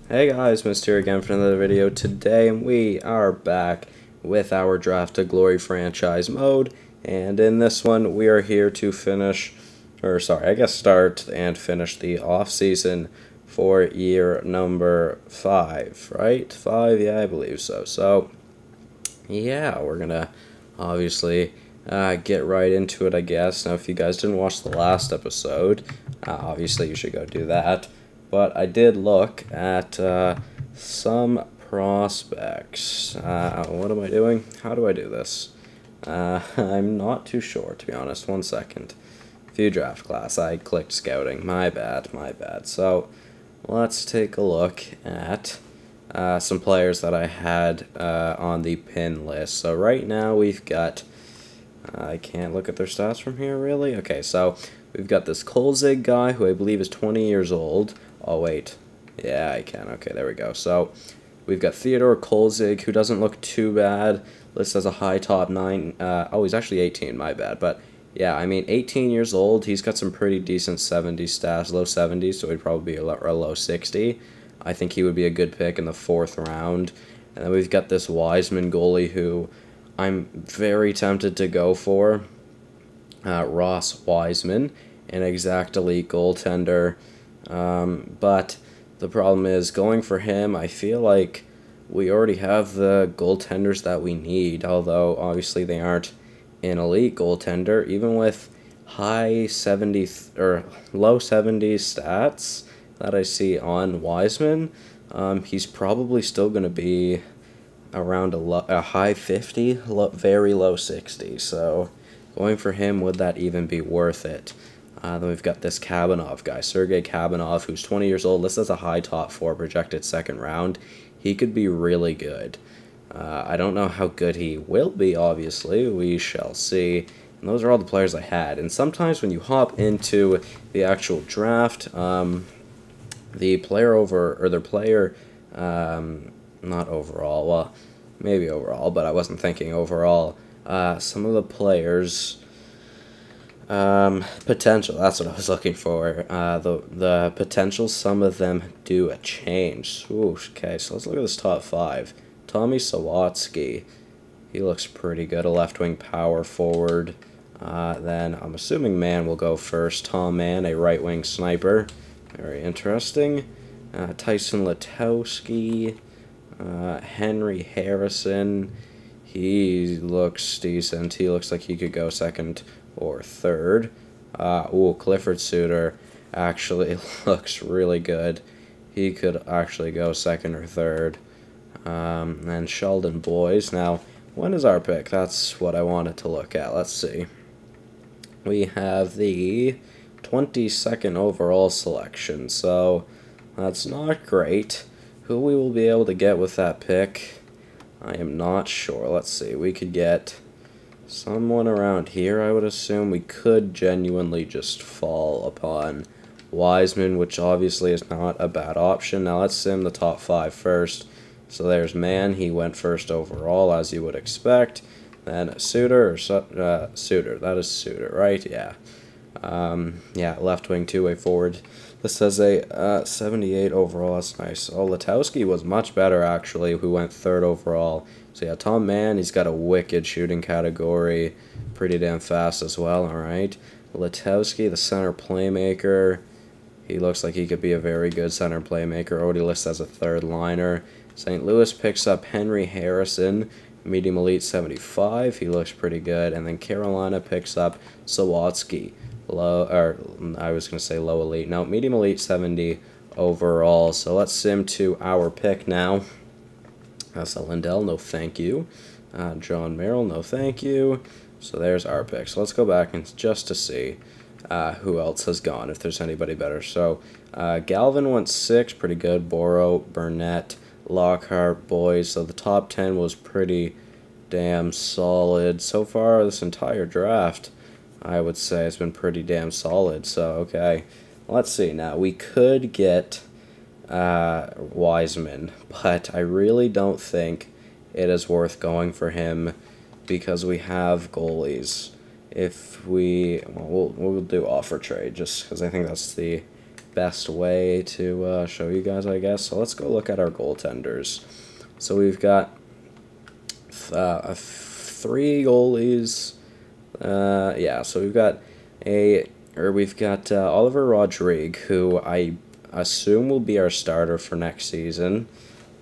Hey guys, Mr. here again for another video today, and we are back with our Draft to Glory franchise mode, and in this one we are here to start and finish the off-season for year number 5, right? 5, yeah, I believe so. So, yeah, we're gonna obviously get right into it, I guess. Now, if you guys didn't watch the last episode, obviously you should go do that. But I did look at some prospects. What am I doing? How do I do this? I'm not too sure, to be honest. 1 second. View draft class. I clicked scouting. My bad, my bad. So, let's take a look at some players that I had on the pin list. So, right now we've got... I can't look at their stats from here, really? Okay, so we've got this Kolzig guy, who I believe is 20 years old. Oh, wait. Yeah, I can. Okay, there we go. So, we've got Theodore Kolzig, who doesn't look too bad. Lists as a high top 9. Oh, he's actually 18, my bad. But, yeah, I mean, 18 years old. He's got some pretty decent 70 stats, low 70s, so he'd probably be a low 60. I think he would be a good pick in the 4th round. And then we've got this Wiseman goalie, who I'm very tempted to go for. Ross Wiseman, an exact elite goaltender. But the problem is, going for him, I feel like we already have the goaltenders that we need, although obviously they aren't an elite goaltender. Even with high 70s or low 70s stats that I see on Wiseman, he's probably still going to be around a high 50, very low 60. So going for him, would that even be worth it? Then we've got this Kabanov guy, Sergei Kabanov, who's 20 years old. This is a high top 4 projected 2nd round. He could be really good. I don't know how good he will be, obviously. We shall see. And those are all the players I had. And sometimes when you hop into the actual draft, the player not overall, well, maybe overall, but I wasn't thinking overall. Some of the players... potential, that's what I was looking for. The potential, some of them do a change. Ooh, okay, so let's look at this top 5. Tommy Sawatsky, he looks pretty good, a left-wing power forward. Then I'm assuming Mann will go first. Tom Mann, a right-wing sniper. Very interesting. Tyson Letowski, Henry Harrison, he looks decent. He looks like he could go 2nd or 3rd. Clifford Suter actually looks really good. He could actually go 2nd or 3rd. And Sheldon Boys. Now, when is our pick? That's what I wanted to look at. Let's see. We have the 22nd overall selection, so that's not great. Who we will be able to get with that pick, I am not sure. Let's see. We could get someone around here, I would assume. We could genuinely just fall upon Wiseman, which obviously is not a bad option. Now let's sim the top 5 first. So there's Mann. He went 1st overall, as you would expect. Then Suter, or Suter. That is Suter, right? Yeah. Yeah, left wing, 2-way forward. This says a 78 overall. That's nice. Oh, Letowski was much better, actually, who went 3rd overall. So, yeah, Tom Mann, he's got a wicked shooting category. Pretty damn fast as well, all right? Letowski, the center playmaker. He looks like he could be a very good center playmaker. Already listed as a 3rd liner. St. Louis picks up Henry Harrison, medium elite 75. He looks pretty good. And then Carolina picks up Sawatsky. I was going to say low elite. No, medium elite 70 overall. So let's sim to our pick now. That's Lindell, no thank you. John Merrill, no thank you. So there's our pick. So let's go back and just to see who else has gone, if there's anybody better. So Galvin went 6, pretty good. Boro, Burnett, Lockhart, Boys. So the top 10 was pretty damn solid. So far, this entire draft, I would say it's been pretty damn solid. So, okay, let's see. Now, we could get Wiseman, but I really don't think it is worth going for him because we have goalies. If we'll do offer trade just because I think that's the best way to show you guys, I guess. So let's go look at our goaltenders. So we've got 3 goalies. Yeah, so we've got Oliver Rodrigue, who I assume will be our starter for next season,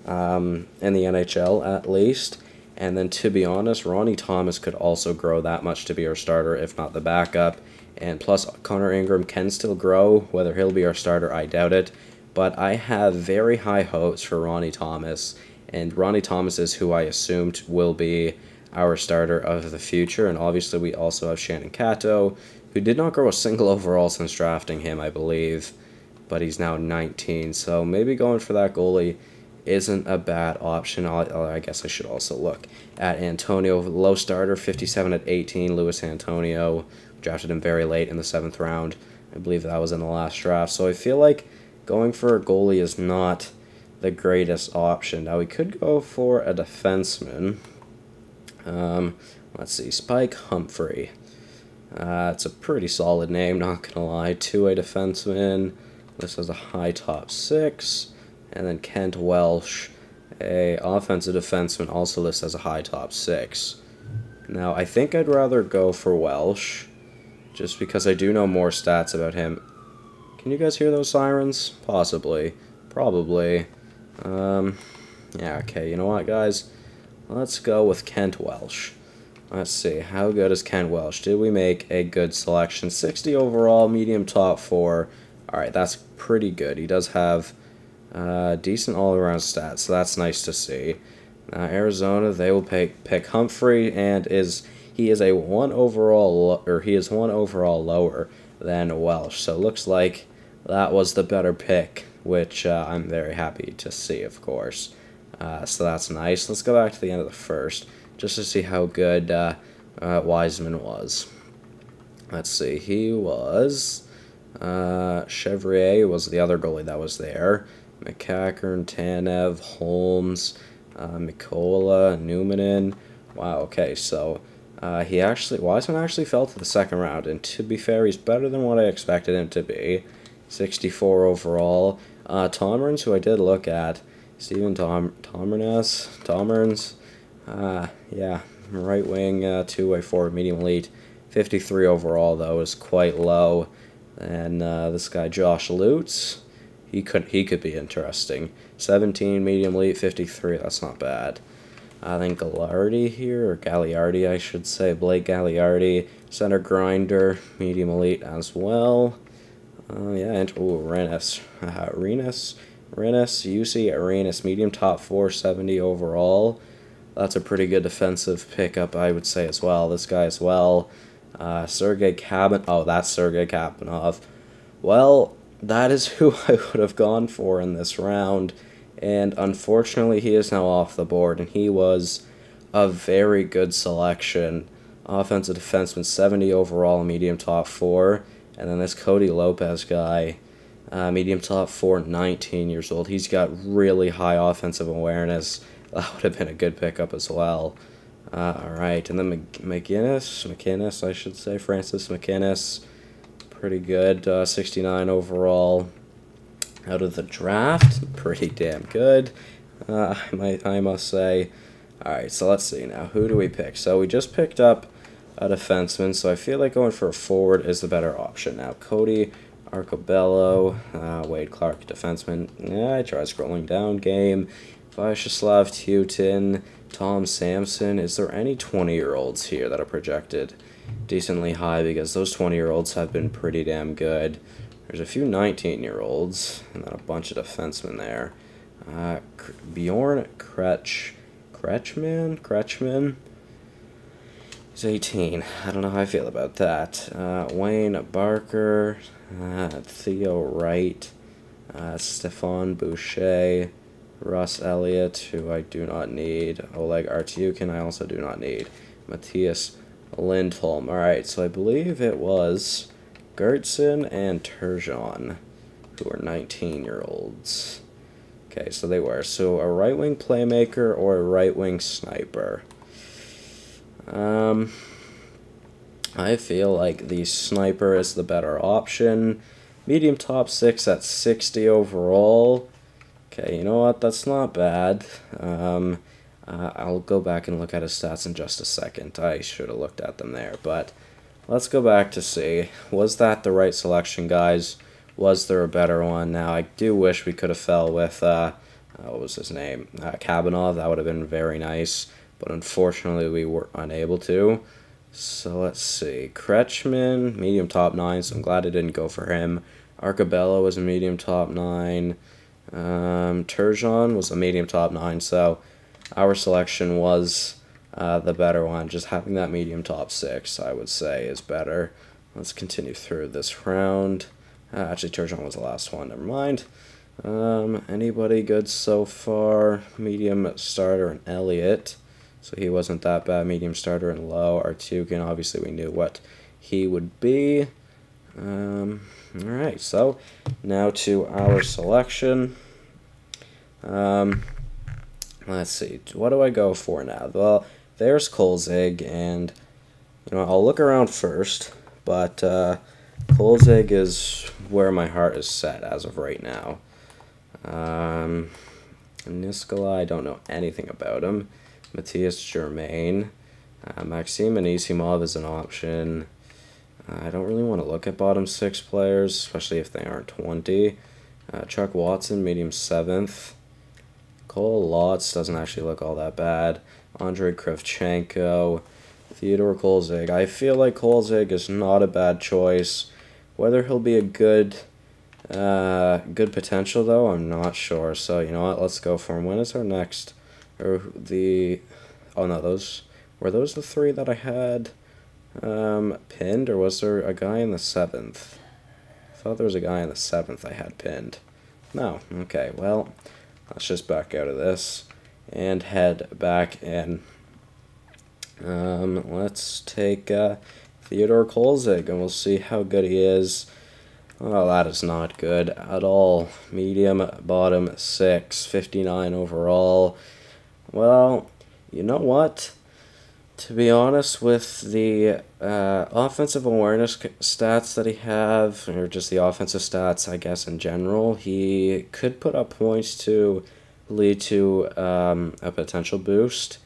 in the NHL at least. And then, to be honest, Ronnie Thomas could also grow that much to be our starter, if not the backup. And plus, Connor Ingram can still grow. Whether he'll be our starter, I doubt it. But I have very high hopes for Ronnie Thomas. And Ronnie Thomas is who I assumed will be our starter of the future. And obviously, we also have Shannon Cato, who did not grow a single overall since drafting him, I believe. But he's now 19. So maybe going for that goalie isn't a bad option. I guess I should also look at Antonio. Low starter, 57 at 18. Luis Antonio. Drafted him very late in the 7th round. I believe that was in the last draft. So I feel like going for a goalie is not the greatest option. Now we could go for a defenseman. Let's see, Spike Humphrey. It's a pretty solid name, not gonna lie. 2-way defenseman. This has a high top 6. And then Kent Welsh, a offensive defenseman, also listed as a high top 6. Now, I think I'd rather go for Welsh, just because I do know more stats about him. Can you guys hear those sirens? Possibly. Probably. Yeah, okay, you know what, guys? Let's go with Kent Welsh. Let's see, how good is Kent Welsh? Did we make a good selection? 60 overall, medium top 4. Alright, that's pretty good. He does have decent all-around stats, so that's nice to see. Arizona, they will pick Humphrey, and he is one overall lower than Welsh. So it looks like that was the better pick, which I'm very happy to see, of course. So that's nice. Let's go back to the end of the first, just to see how good Wiseman was. Let's see, he was Chevrier was the other goalie that was there. McCackern, Tanev, Holmes, Mikola, Newmanin. Wow, okay, so Wiseman actually fell to the 2nd round, and to be fair, he's better than what I expected him to be. 64 overall. Tomerns, who I did look at, Steven Tomerns, yeah, right wing, 2-way forward, medium elite. 53 overall, though, is quite low. And this guy, Josh Lutz, he could be interesting. 17, medium elite, 53, that's not bad. I think Gagliardi here, or Gagliardi, I should say, Blake Gagliardi, center grinder, medium elite as well. Yeah, and Rennes, UC Rennes, medium top 4, 70 overall. That's a pretty good defensive pickup, I would say, as well. This guy as well. Sergei Kabanov. Oh, that's Sergei Kabanov. Well, that is who I would have gone for in this round, and unfortunately he is now off the board, and he was a very good selection. Offensive defenseman, 70 overall, medium top 4, and then this Cody Lopez guy, medium top 4, 19 years old. He's got really high offensive awareness. That would have been a good pickup as well. Alright, and then McInnes, I should say, Francis McInnes. Pretty good, 69 overall out of the draft. Pretty damn good, I must say. Alright, so let's see now. Who do we pick? So we just picked up a defenseman, so I feel like going for a forward is the better option. Now, Cody Arcobello, Wade Clark, defenseman. Yeah, I tried scrolling down. Game. Vyacheslav Tutin, Tom Sampson. Is there any 20-year-olds here that are projected decently high? Because those 20-year-olds have been pretty damn good. There's a few 19-year-olds, and then a bunch of defensemen there. Bjorn Kretschmann? He's 18. I don't know how I feel about that. Wayne Barker, Theo Wright, Stefan Boucher, Russ Elliott, who I do not need. Oleg Artyukin, I also do not need. Matthias Lindholm. Alright, so I believe it was Gertson and Turgeon, who are 19-year-olds. Okay, so they were. So a right-wing playmaker or a right-wing sniper. I feel like the sniper is the better option. Medium top 6 at 60 overall. Okay, you know what? That's not bad. I'll go back and look at his stats in just a second. I should have looked at them there, but let's go back to see. Was that the right selection, guys? Was there a better one? Now, I do wish we could have fell with, what was his name? Kavanaugh. That would have been very nice, but unfortunately we were unable to. So let's see. Kretschmann, medium top 9, so I'm glad I didn't go for him. Arcabella was a medium top 9. Turgeon was a medium top 9, so our selection was the better one. Just having that medium top 6, I would say, is better. Let's continue through this round. Actually, Turgeon was the last one. Never mind. Anybody good so far? Medium starter and Elliott. So he wasn't that bad. Medium starter and low. Artugan, obviously we knew what he would be. Alright, so now to our selection. Let's see. What do I go for now? Well, there's Kolzig, and I'll look around first, but Kolzig is where my heart is set as of right now. Niskola, I don't know anything about him. Matthias Germain. Maxim Anisimov is an option. I don't really want to look at bottom 6 players, especially if they aren't 20. Chuck Watson, medium 7th. Cole Lotz doesn't actually look all that bad. Andrei Kravchenko. Theodore Kolzig. I feel like Kolzig is not a bad choice. Whether he'll be a good potential, though, I'm not sure. So, you know what? Let's go for him. When is our next? Oh no, were those the 3 that I had pinned, or was there a guy in the 7th? I thought there was a guy in the 7th I had pinned. No. Okay, well, let's just back out of this and head back in. Let's take Theodore Kolzig, and we'll see how good he is. Oh, that is not good at all. Medium, bottom 6, 59 overall. Well, you know what? To be honest, with the offensive awareness stats that he have, or just the offensive stats, I guess, in general, he could put up points to lead to a potential boost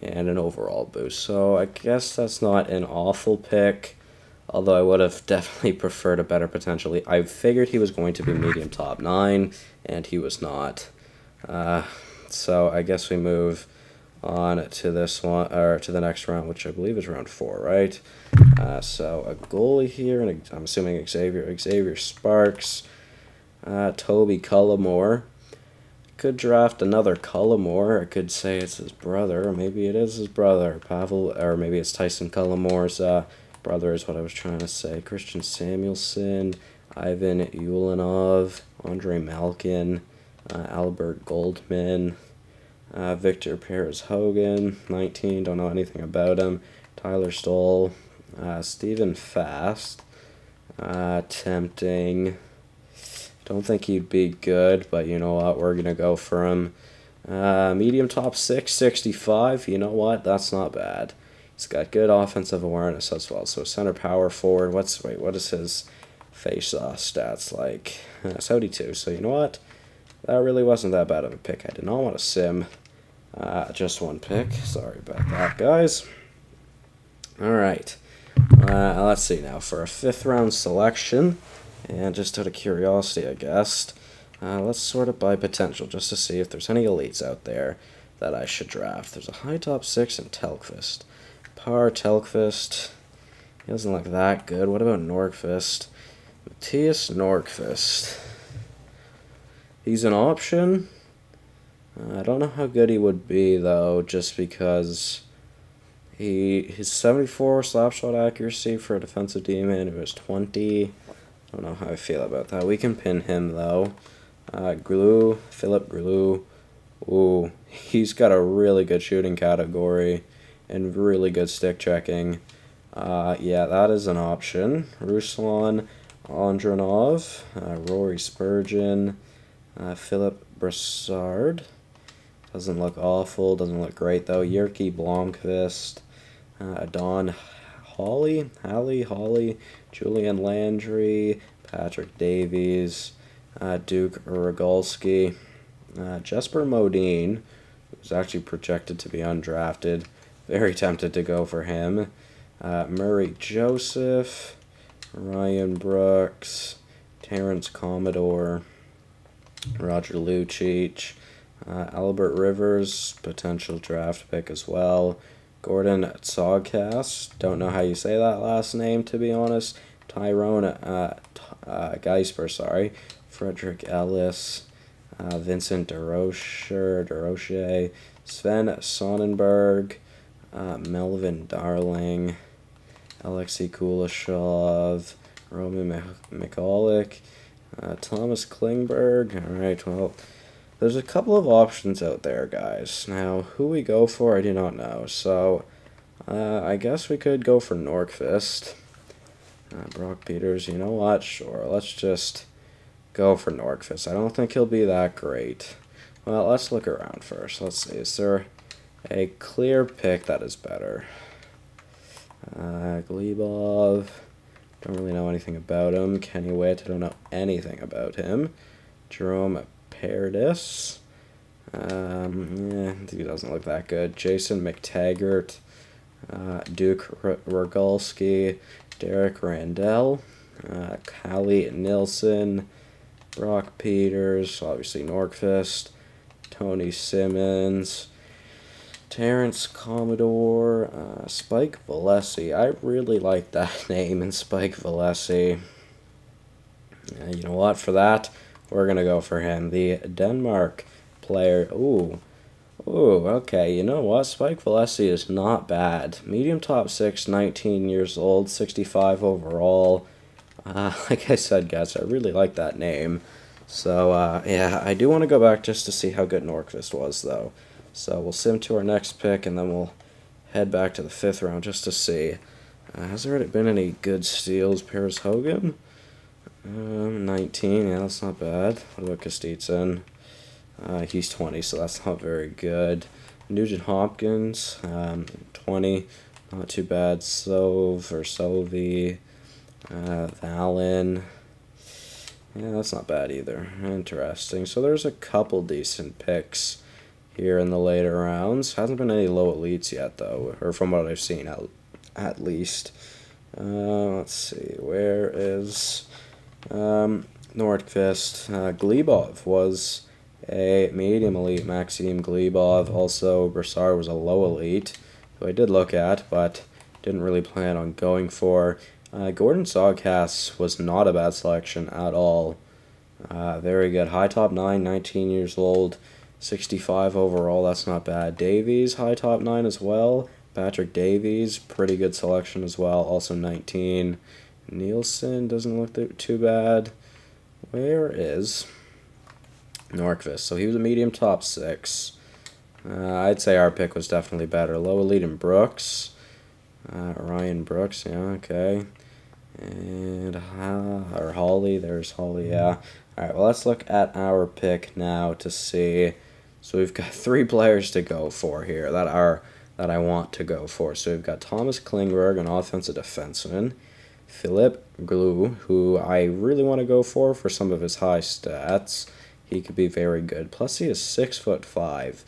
and an overall boost. So I guess that's not an awful pick, although I would have definitely preferred a better potential. I figured he was going to be medium top 9, and he was not. So I guess we move on to this one, or to the next round, which I believe is round 4, right? So a goalie here, and I'm assuming Xavier Sparks, Toby Cullimore. Could draft another Cullimore. I could say it's his brother, or maybe it is his brother, Pavel, or maybe it's Tyson Cullimore's brother is what I was trying to say. Christian Samuelson, Ivan Ulanov, Andre Malkin, Albert Goldman, Victor Perez-Hogan, 19, don't know anything about him. Tyler Stoll, Stephen Fast, tempting. Don't think he'd be good, but you know what, we're going to go for him. Medium top 6, 65, you know what, that's not bad. He's got good offensive awareness as well. So center power forward, what is his face-off stats like? 72, so you know what, that really wasn't that bad of a pick. I did not want to sim just one pick. Sorry about that, guys. Alright, let's see now for a 5th round selection. And just out of curiosity, I guess, let's sort it by potential just to see if there's any elites out there that I should draft. There's a high top 6 in Telkvist. Par Telkvist. He doesn't look that good. What about Nordqvist? Matthias Nordqvist. He's an option. I don't know how good he would be, though, just because his 74 slap shot accuracy for a defensive D-man, it was 20. I don't know how I feel about that. We can pin him, though. Philip Glue. Ooh, he's got a really good shooting category and really good stick checking. Yeah, that is an option. Ruslan Andronov, Rory Spurgeon, Philip Brassard. Doesn't look awful, doesn't look great, though. Yerky Blomqvist, Don Hawley, Julian Landry, Patrick Davies, Duke Rogalski, Jesper Modine, who's actually projected to be undrafted. Very tempted to go for him. Murray Joseph, Ryan Brooks, Terrence Commodore, Roger Lucic, Albert Rivers, potential draft pick as well. Gordon Tsogkas, don't know how you say that last name to be honest. Tyrone Geisper, sorry. Frederick Ellis, Vincent DeRoche, Sven Sonnenberg, Melvin Darling, Alexei Kuleshov, Roman Mikalik, Thomas Klingberg. Alright, well, there's a couple of options out there, guys. Now, who we go for, I do not know. So, I guess we could go for Nordqvist. Brock Peters, you know what? Sure, let's just go for Nordqvist. I don't think he'll be that great. Well, let's look around first. Let's see, is there a clear pick that is better? Glebov, don't really know anything about him. Kenny Witt, I don't know anything about him. Jerome Paredes, he doesn't look that good. Jason McTaggart, Duke Rogalski, Derek Randell, Callie Nilsson, Brock Peters, obviously Nordqvist, Tony Simmons, Terrence Commodore, Spike Valesi. I really like that name, and Spike Valesi. You know what? For that, we're going to go for him. The Denmark player. Ooh, okay. You know what? Spike Valesi is not bad. Medium top 6, 19 years old, 65 overall. Like I said, guys, I really like that name. So, yeah, I do want to go back just to see how good Nordqvist was, though. So we'll sim to our next pick, and then we'll head back to the 5th round just to see. Has there been any good steals? Paris Hogan? 19, yeah, that's not bad. What about Kostitsyn? He's 20, so that's not very good. Nugent Hopkins, 20, not too bad. Sovi, Valen. Yeah, that's not bad either. Interesting. So there's a couple decent picks here in the later rounds. Hasn't been any low elites yet, though, or from what I've seen, at least. Let's see, where is Nordqvist? Glebov was a medium elite. Maxim Glebov. Also, Brassard was a low elite, who I did look at, but didn't really plan on going for. Gordon Tsogkas was not a bad selection at all. Very good. High top 9, 19 years old. 65 overall, that's not bad. Davies, high top 9 as well. Patrick Davies, pretty good selection as well, also 19. Nielsen doesn't look too bad. Where is Nordqvist? So he was a medium top 6. I'd say our pick was definitely better. Low elite and Brooks. Ryan Brooks, yeah, okay. And or Holly, there's Holly, yeah. Alright, well, let's look at our pick now to see. So we've got 3 players to go for here that I want to go for. So we've got Thomas Klingberg, an offensive defenseman. Philip Glue, who I really want to go for some of his high stats. He could be very good. Plus he is 6'5".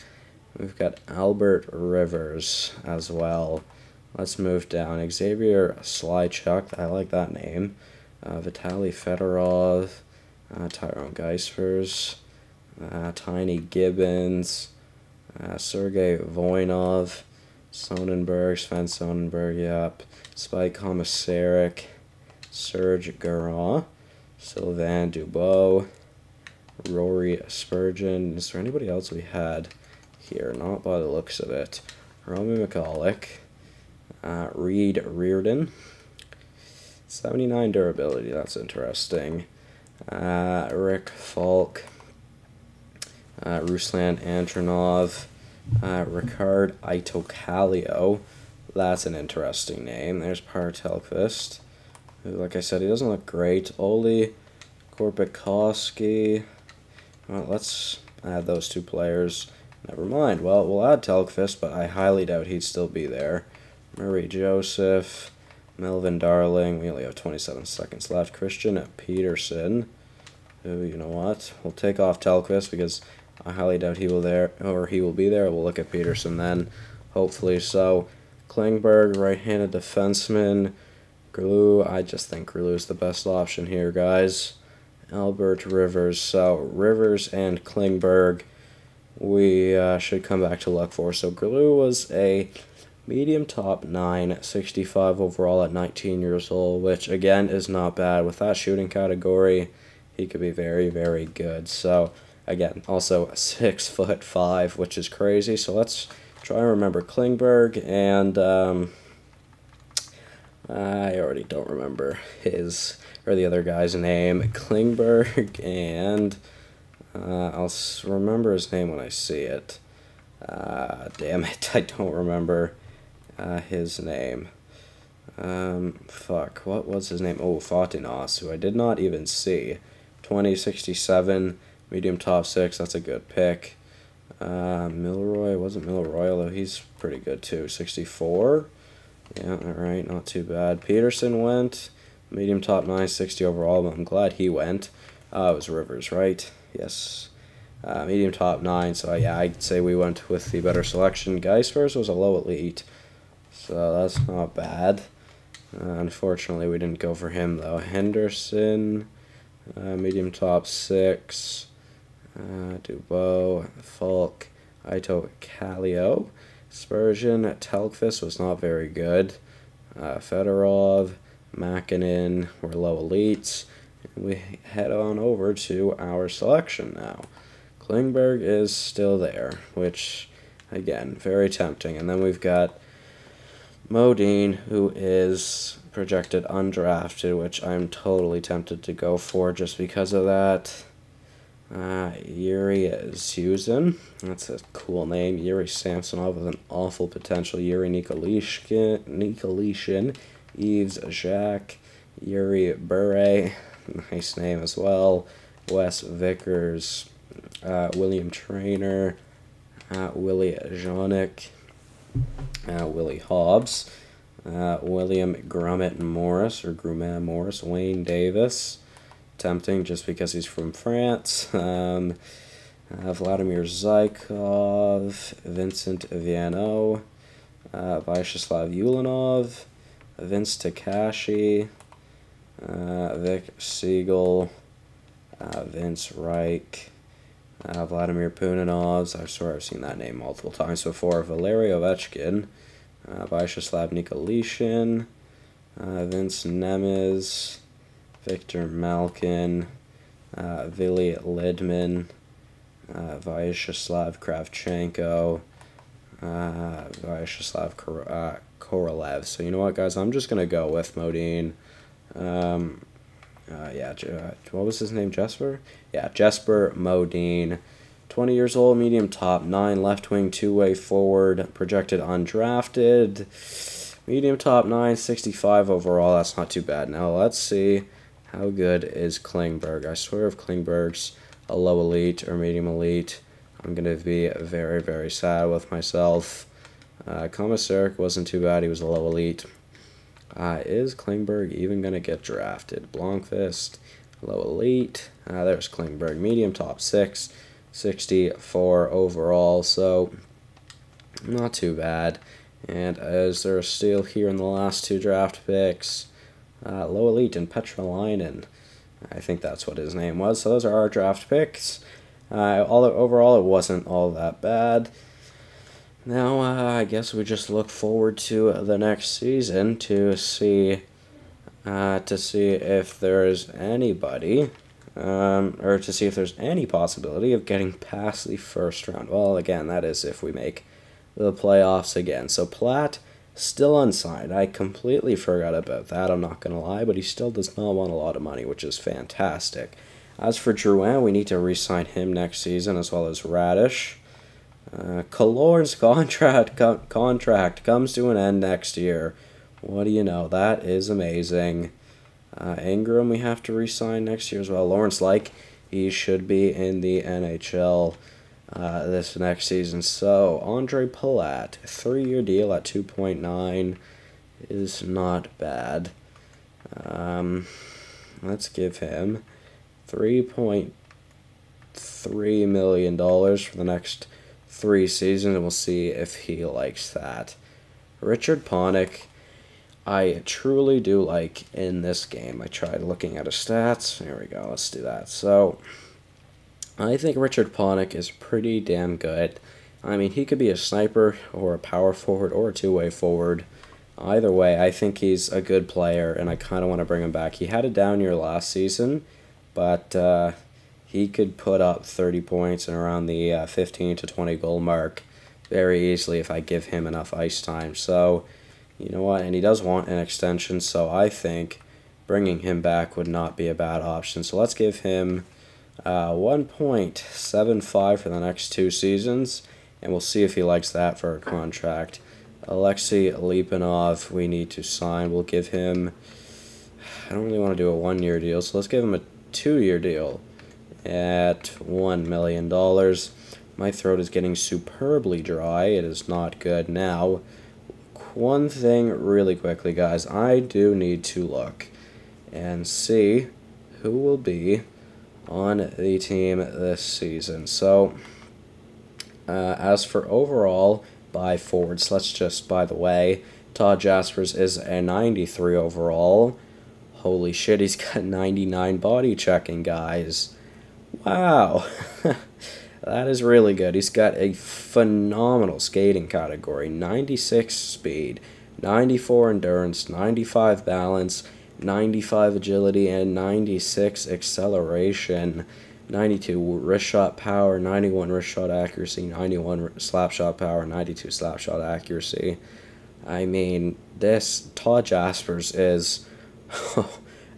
We've got Albert Rivers as well. Let's move down. Xavier Slychuk, I like that name. Vitaly Fedorov, Tyrone Geisfers, Tiny Gibbons, Sergei Voinov, Sonnenberg, Sven Sonnenberg, yep, Spike Komisarek, Serge Garand, Sylvain Dubois, Rory Spurgeon. Is there anybody else we had here? Not by the looks of it. Roman McCulloch, Reed Reardon, 79 durability, that's interesting. Rick Falk, Ruslan Andronov, Ricard Itocalio, that's an interesting name. There's Partelquist, who, like I said, he doesn't look great. Oli Korpikoski. Well, let's add those 2 players. Never mind. Well, we'll add Telkvist, but I highly doubt he'd still be there. Murray Joseph, Melvin Darling. We only have 27 seconds left. Christian Peterson. Who, you know what? We'll take off Telquist because I highly doubt he will be there. We'll look at Peterson then. Hopefully so. Klingberg, right-handed defenseman. Grelou, I just think Grelou is the best option here, guys. Albert Rivers. So Rivers and Klingberg we should come back to look for. So Grelou was a medium top 9, 65 overall at 19 years old, which again is not bad. With that shooting category, he could be very, very good. So again, also 6'5", which is crazy. So let's try and remember Klingberg, and I already don't remember his or the other guy's name. Klingberg, and I'll remember his name when I see it. Damn it, I don't remember his name. Fuck, what was his name? Oh, Fatinas, who I did not even see. 2067, medium top 6, that's a good pick. Milroy, wasn't Milroy, although he's pretty good too. 64, yeah, alright, not too bad. Peterson went, medium top 9, 60 overall, but I'm glad he went. It was Rivers, right? Yes. Medium top 9, so yeah, I'd say we went with the better selection. Geismers was a low elite, so that's not bad. Unfortunately, we didn't go for him, though. Henderson, medium top 6. Dubois, Falk, Ito Kallio. Spurgeon, Telkvist was not very good. Fedorov, Makinen were low elites. And we head on over to our selection now. Klingberg is still there, which, again, very tempting. And then we've got Modine, who is projected undrafted, which I'm totally tempted to go for just because of that. Yuri Zuzin, that's a cool name. Yuri Samsonov with an awful potential. Yuri Nikolishin, Yves Jacques, Yuri Bure, nice name as well. Wes Vickers, William Trainer, Willie Jonick, Willie Hobbs, William Grummet Morris, or Grumet Morris, Wayne Davis. Tempting just because he's from France. Vladimir Zykov, Vincent Viano, Vyacheslav Ulanov, Vince Takashi, Vic Siegel, Vince Reich, Vladimir Puninov. I swear I've seen that name multiple times before. Valery Ovechkin, Vyacheslav Nikolishin, Vince Nemeth, Victor Malkin, Vili Lidman, Vyacheslav Kravchenko, Vyacheslav Korolev. So you know what, guys? I'm just going to go with Modine. Yeah, what was his name? Jesper? Yeah, Jesper Modine. 20 years old, medium top 9, left wing, two-way forward, projected undrafted. Medium top 9, 65 overall. That's not too bad. Now let's see. How good is Klingberg? I swear if Klingberg's a low elite or medium elite, I'm going to be very, very sad with myself. Komisarek wasn't too bad. He was a low elite. Is Klingberg even going to get drafted? Blomqvist, low elite. There's Klingberg, medium top 6, 64 overall. So, not too bad. And is there a steal here in the last 2 draft picks? Low elite and Petrolainen. I think that's what his name was. So those are our draft picks. Overall, it wasn't all that bad. Now, I guess we just look forward to the next season to see if there is anybody, or to see if there's any possibility of getting past the first round. Well, again, that is if we make the playoffs again. So Platt, still unsigned. I completely forgot about that, I'm not going to lie, but he still does not want a lot of money, which is fantastic. As for Drouin, we need to re-sign him next season, as well as Radish. Kallorn's contract comes to an end next year. What do you know? That is amazing. Ingram we have to re-sign next year as well. Lawrence he should be in the NHL this next season. So, Andre Palat, 3-year deal at 2.9 is not bad. Let's give him $3.3 million for the next 3 seasons, and we'll see if he likes that. Richard Panik, I truly do like in this game. I tried looking at his stats. There we go. Let's do that. So, I think Richard Panik is pretty damn good. I mean, he could be a sniper or a power forward or a two-way forward. Either way, I think he's a good player, and I kind of want to bring him back. He had a down year last season, but he could put up 30 points and around the 15 to 20 goal mark very easily if I give him enough ice time. So, you know what? And he does want an extension, so I think bringing him back would not be a bad option. So let's give him 1.75 for the next 2 seasons, and we'll see if he likes that for a contract. Alexei Lipanov, we need to sign. We'll give him, I don't really want to do a 1-year deal, so let's give him a 2-year deal at $1 million. My throat is getting superbly dry. It is not good now. One thing really quickly, guys, I do need to look and see who will be on the team this season. So, as for overall by forwards, let's just, by the way, Todd Jaspers is a 93 overall. Holy shit, he's got 99 body checking, guys. Wow. That is really good. He's got a phenomenal skating category. 96 speed, 94 endurance, 95 balance, 95 agility, and 96 acceleration. 92 wrist shot power, 91 wrist shot accuracy, 91 slap shot power, 92 slap shot accuracy. I mean, this Todd Jaspers is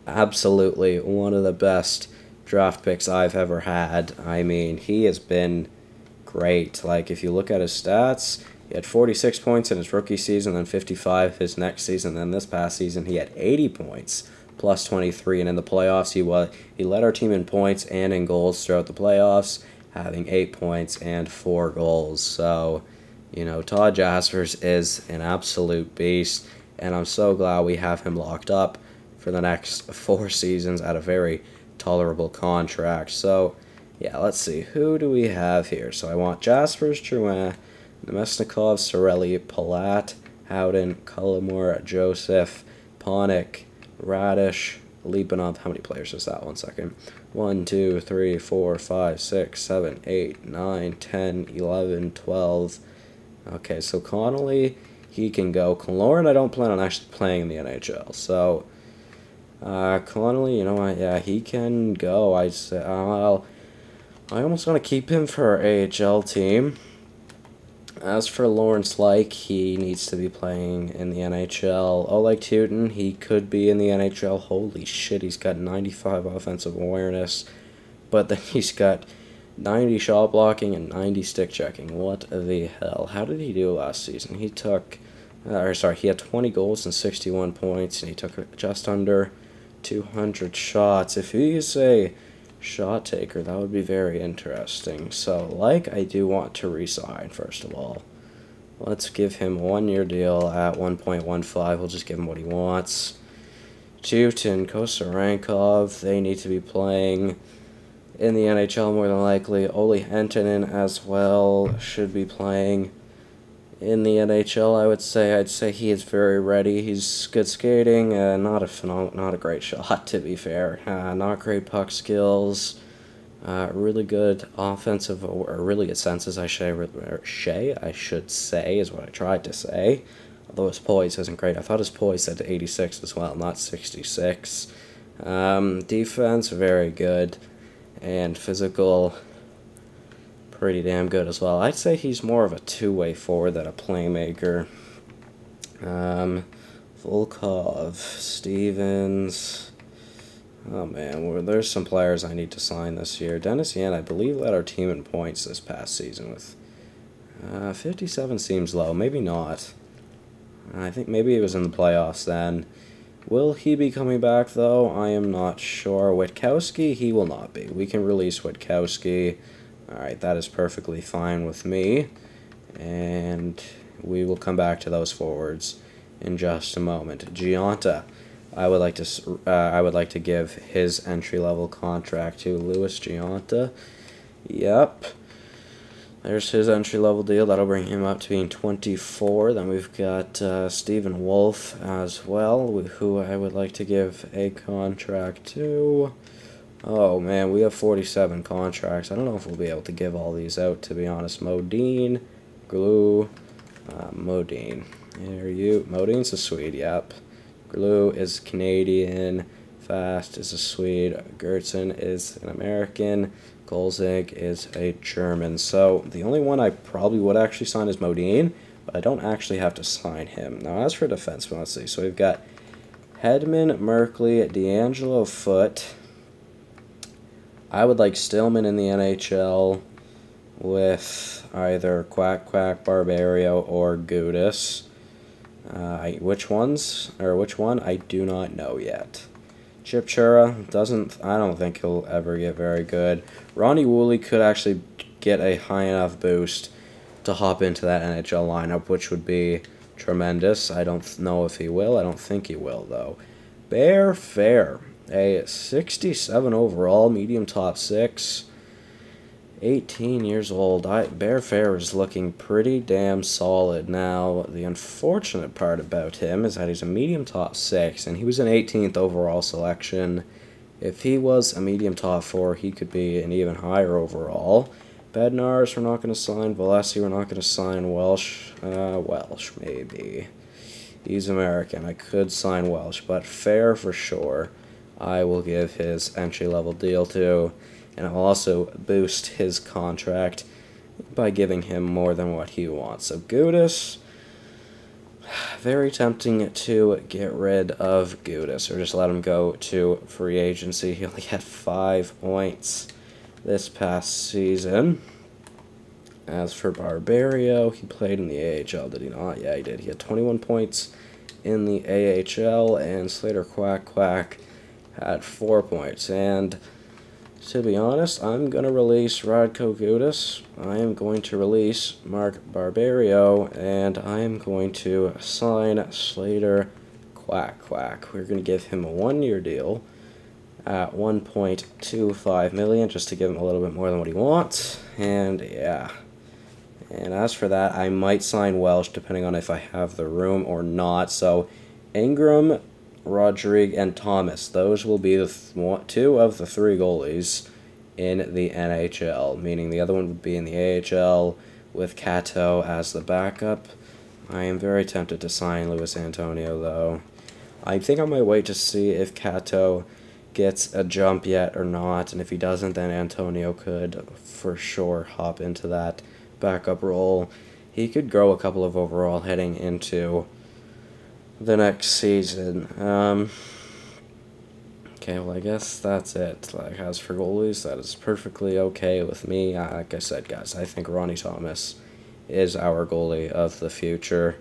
absolutely one of the best draft picks I've ever had. I mean, he has been great. Like, if you look at his stats, he had 46 points in his rookie season, then 55 his next season, then this past season he had 80 points. Plus 23, and in the playoffs he led our team in points and in goals throughout the playoffs, having 8 points and 4 goals. So, you know, Todd Jaspers is an absolute beast, and I'm so glad we have him locked up for the next 4 seasons at a very tolerable contract. So, yeah, let's see. Who do we have here? So I want Jaspers, Drouin, Nemesnikov, Sorelli, Palat, Howden, Cullimore, Joseph, Panik, Radish, Lipanov. How many players is that? 1 second. 1, 2, 3, 4, 5, 6, 7, 8, 9, 10, 11, 12. Okay, so Connolly, he can go. Kaloran, I don't plan on actually playing in the NHL. So, Connolly, you know what? Yeah, he can go. I almost want to keep him for our AHL team. As for Lawrence Like, he needs to be playing in the NHL. Oleg Tutin, he could be in the NHL. Holy shit, he's got 95 offensive awareness. But then he's got 90 shot blocking and 90 stick checking. What the hell? How did he do last season? He took, he had 20 goals and 61 points, and he took just under 200 shots. If he's a shot taker, that would be very interesting. So, like, I do want to resign, first of all. Let's give him a 1-year deal at 1.15. We'll just give him what he wants. Tutin, Kosarankov, they need to be playing in the NHL more than likely. Olli Hentunen as well should be playing in the NHL, I would say. I'd say he is very ready. He's good skating, not a great shot, to be fair. Not great puck skills. Really good offensive, or really good senses, I should say, is what I tried to say. Although his poise isn't great. I thought his poise said 86 as well, not 66. Defense, very good. And physical, pretty damn good as well. I'd say he's more of a two-way forward than a playmaker. Volkov, Stevens. Oh man, well, there's some players I need to sign this year. Dennis Yan, I believe, led our team in points this past season with 57 seems low. Maybe not. I think maybe he was in the playoffs then. Will he be coming back, though? I am not sure. Witkowski, he will not be. We can release Witkowski. Alright, that is perfectly fine with me. And we will come back to those forwards in just a moment. Giunta, I would like to give his entry-level contract to Louis Giunta. Yep. There's his entry-level deal. That'll bring him up to being 24. Then we've got Stephen Wolf as well, who I would like to give a contract to. Oh, man, we have 47 contracts. I don't know if we'll be able to give all these out, to be honest. Modine, Glue, Modine. There you. Modine's a Swede, yep. Glue is Canadian. Fast is a Swede. Gertzen is an American. Golzig is a German. So the only one I probably would actually sign is Modine, but I don't actually have to sign him. Now, as for defensemen, let's see. So we've got Hedman, Merkley, D'Angelo, Foote. I would like Stillman in the NHL with either Quack, Barbario, or Gudis. Which one? I do not know yet. Chip Chura I don't think he'll ever get very good. Ronnie Woolley could actually get a high enough boost to hop into that NHL lineup, which would be tremendous. I don't know if he will. I don't think he will, though. Bear Fair, a 67 overall, medium top 6, 18 years old. Bear Fair is looking pretty damn solid. Now, the unfortunate part about him is that he's a medium top 6, and he was an 18th overall selection. If he was a medium top 4, he could be an even higher overall. Bednars, we're not going to sign. Valesi, we're not going to sign. Welsh, Welsh, maybe. He's American. I could sign Welsh, but Fair for sure. I will give his entry-level deal to. And I'll also boost his contract by giving him more than what he wants. So Gudis, very tempting to get rid of Gudis or just let him go to free agency. He only had 5 points this past season. As for Barbario, he played in the AHL, did he not? Yeah, he did. He had 21 points in the AHL, and Slater Quack had 4 points. And to be honest, I'm going to release Radko Gudis, I am going to release Mark Barbario, and I am going to sign Slater Quack. We're going to give him a 1-year deal at $1.25 million, just to give him a little bit more than what he wants. And yeah. And as for that, I might sign Welsh, depending on if I have the room or not. So Ingram, Rodrigue, and Thomas, those will be the 2 of the 3 goalies in the NHL, meaning the other one would be in the AHL with Cato as the backup. I am very tempted to sign Luis Antonio, though. I think I might wait to see if Cato gets a jump yet or not, and if he doesn't, then Antonio could for sure hop into that backup role. He could grow a couple of overall heading into the next season. Okay, well, I guess that's it. Like, as for goalies, that is perfectly okay with me. Like I said, guys, I think Ronnie Thomas is our goalie of the future.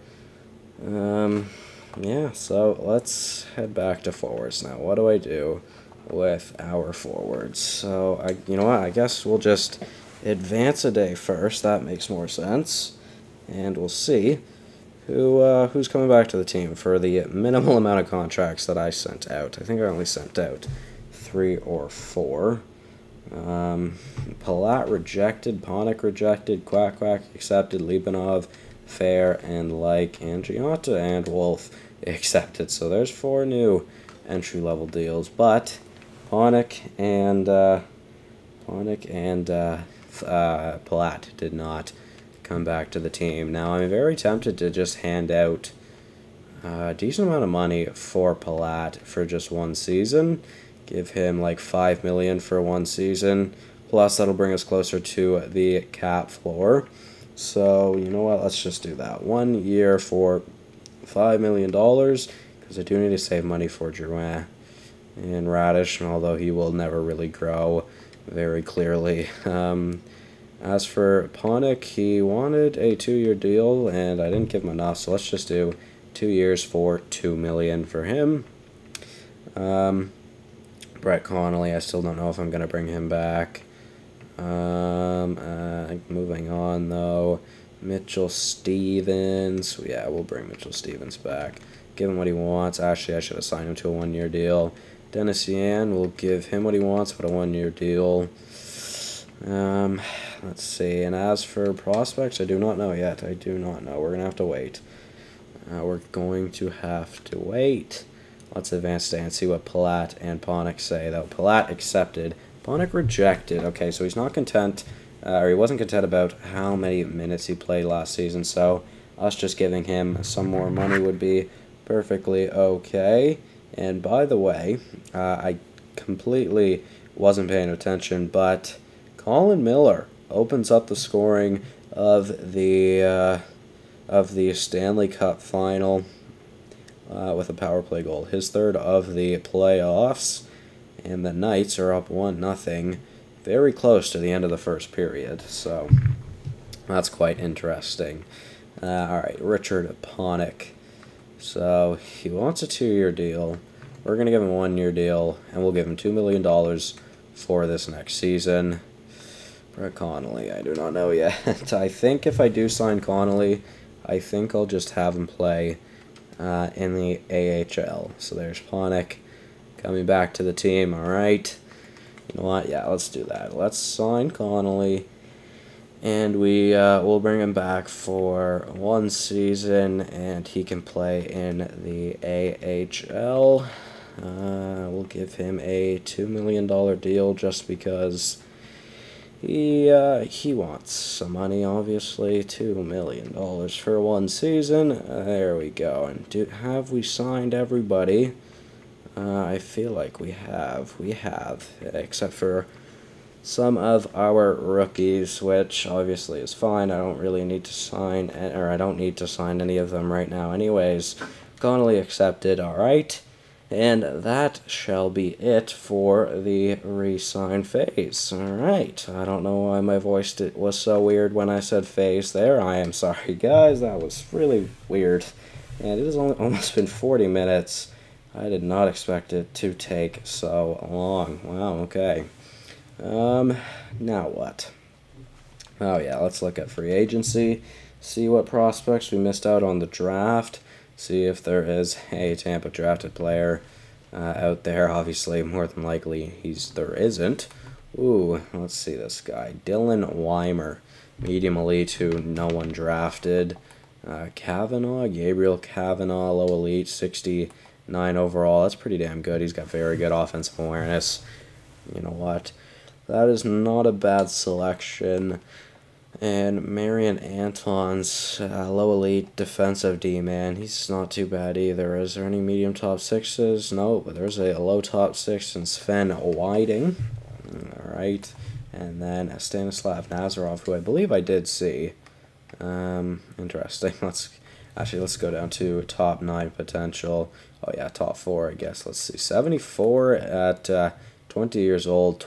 Yeah, so let's head back to forwards now. What do I do with our forwards? So, you know what, I guess we'll just advance a day first. That makes more sense. And we'll see who's coming back to the team for the minimal amount of contracts that I sent out. I think I only sent out 3 or 4. Palat rejected, Panik rejected, Quack accepted, Libanov, Fair, and Giunta and Wolf accepted. So there's 4 new entry-level deals, but Panik and Palat did not come back to the team. Now, I'm very tempted to just hand out a decent amount of money for Palat for just 1 season. Give him like $5 million for 1 season. Plus, that'll bring us closer to the cap floor. So, you know what? Let's just do that. 1 year for $5 million, because I do need to save money for Drouin and Radish, although he will never really grow very clearly. As for Panik, he wanted a 2-year deal, and I didn't give him enough, so let's just do 2 years for $2 million for him. Brett Connolly, I still don't know if I'm going to bring him back. Moving on, though. Mitchell Stevens. Yeah, we'll bring Mitchell Stevens back. Give him what he wants. Actually, I should have signed him to a 1-year deal. Dennis Yan, we'll give him what he wants, but a 1-year deal. Let's see. And as for prospects, I do not know yet. I do not know. We're going to have to wait. We're going to have to wait. Let's advance today and see what Palat and Panik say, though. Palat accepted. Panik rejected. Okay, so he's not content, or he wasn't content about how many minutes he played last season, so us just giving him some more money would be perfectly okay. And by the way, I completely wasn't paying attention, but Colin Miller opens up the scoring of the Stanley Cup final with a power play goal. His third of the playoffs, and the Knights are up 1-0, very close to the end of the first period. So that's quite interesting. All right, Richard Panik. So he wants a 2-year deal. We're going to give him a 1-year deal, and we'll give him $2 million for this next season. Brett Connolly, I do not know yet. I think if I do sign Connolly, I think I'll just have him play in the AHL. So there's Panik coming back to the team. All right. You know what? Yeah, let's do that. Let's sign Connolly, and we'll bring him back for 1 season, and he can play in the AHL. We'll give him a $2 million deal just because he wants some money, obviously. $2 million for 1 season. There we go. And have we signed everybody? I feel like we have. We have, except for some of our rookies, which obviously is fine. I don't really need to sign, or I don't need to sign any of them right now anyways. Connolly accepted, alright. And that shall be it for the re-sign phase. Alright, I don't know why my voice was so weird when I said phase there. I am sorry, guys. That was really weird. And it has almost been 40 minutes. I did not expect it to take so long. Wow, okay. Now what? Oh yeah, let's look at free agency, see what prospects we missed out on the draft, see if there is a Tampa drafted player out there. Obviously, more than likely, there isn't. Ooh, let's see this guy. Dylan Weimer, medium elite who no one drafted. Gabriel Kavanaugh, low elite, 69 overall. That's pretty damn good. He's got very good offensive awareness. You know what? That is not a bad selection. And Marion Anton's low elite defensive D-man. He's not too bad either. Is there any medium top 6s? No, but there's a low top 6 in Sven Whiting. Alright. And then Stanislav Nazarov, who I believe I did see. Interesting. Let's go down to top 9 potential. Oh yeah, top 4, I guess. Let's see. 74 at 20 years old.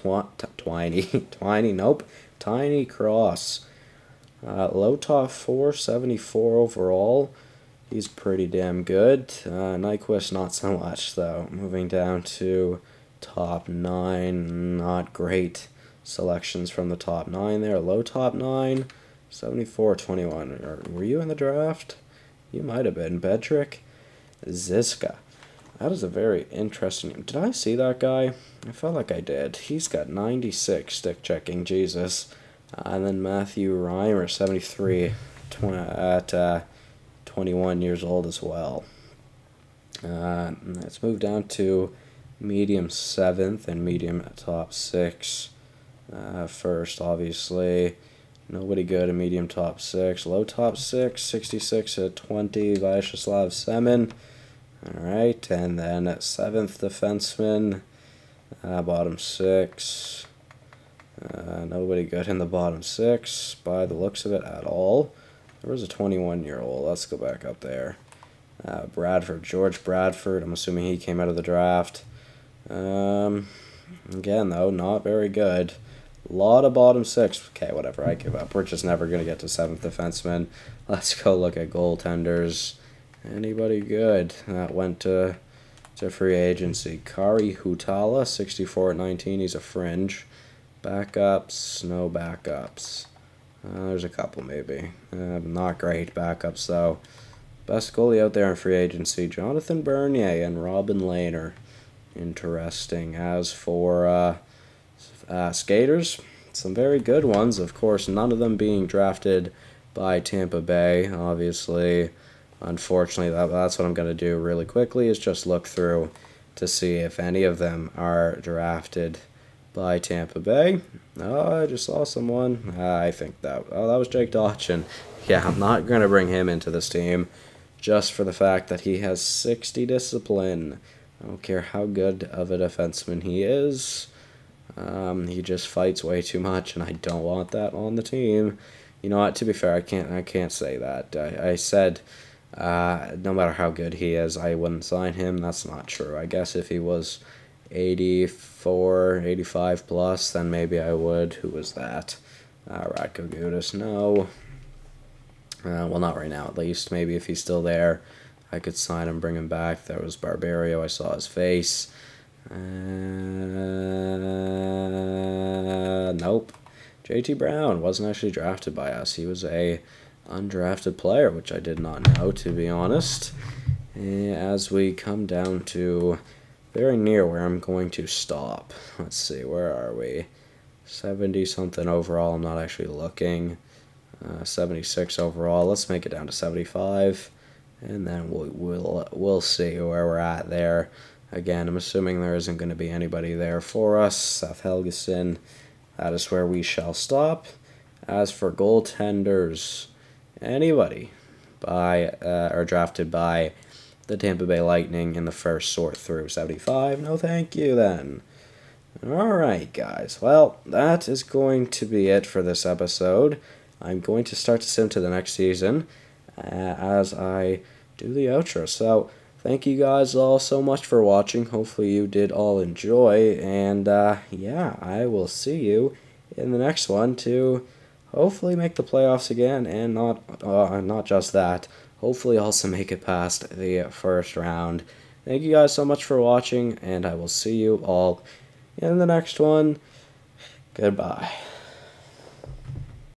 Tiny Cross. Low top 4, 74 overall. He's pretty damn good. Nyquist, not so much, though. Moving down to top 9. Not great selections from the top 9 there. Low top 9, 74, 21. Were you in the draft? You might have been. Bedrick Ziska. That is a very interesting name. Did I see that guy? I felt like I did. He's got 96 stick checking. Jesus. And then Matthew Reimer, 73, at 21 years old as well. Let's move down to medium 7th and medium top 6. First, obviously. Nobody good at medium top 6. Low top 6, 66 at 20, Vyacheslav Semin. Alright, and then at 7th defenseman, bottom 6. Nobody good in the bottom 6 by the looks of it at all. There was a 21-year-old. Let's go back up there. George Bradford. I'm assuming he came out of the draft. Again, though, not very good. A lot of bottom 6. Okay, whatever. I give up. We're just never going to get to 7th defenseman. Let's go look at goaltenders. Anybody good? That went to free agency. Kari Hutala, 64 at 19. He's a fringe. Backups, no backups. There's a couple maybe. Not great backups though. Best goalie out there in free agency, Jonathan Bernier and Robin Lehner. Interesting. As for skaters, some very good ones. Of course, none of them being drafted by Tampa Bay. Obviously, unfortunately, that's what I'm going to do really quickly is just look through to see if any of them are drafted by Tampa Bay. Oh, I just saw someone. I think that was Jake Dotchin. Yeah, I'm not going to bring him into this team just for the fact that he has 60 discipline. I don't care how good of a defenseman he is. He just fights way too much, and I don't want that on the team. You know what? To be fair, I can't say that. I said no matter how good he is, I wouldn't sign him. That's not true. I guess if he was 84, 85 plus, then maybe I would. Who was that? Radko Gudas. No. Well, not right now, at least. Maybe if he's still there, I could sign him, bring him back. There was Barbario. I saw his face. Nope. JT Brown wasn't actually drafted by us. He was a undrafted player, which I did not know, to be honest. As we come down to very near where I'm going to stop. Let's see, where are we? 70-something overall. I'm not actually looking. 76 overall. Let's make it down to 75, and then we'll see where we're at there. Again, I'm assuming there isn't going to be anybody there for us. Seth Helgeson, that is where we shall stop. As for goaltenders, anybody or drafted by the Tampa Bay Lightning in the first sort through 75, no thank you then. Alright guys, well, that is going to be it for this episode. I'm going to start to sim to the next season as I do the outro. So, thank you guys all so much for watching. Hopefully you did all enjoy. And, yeah, I will see you in the next one to hopefully make the playoffs again. And not just that, hopefully also make it past the first round. Thank you guys so much for watching, and I will see you all in the next one. Goodbye.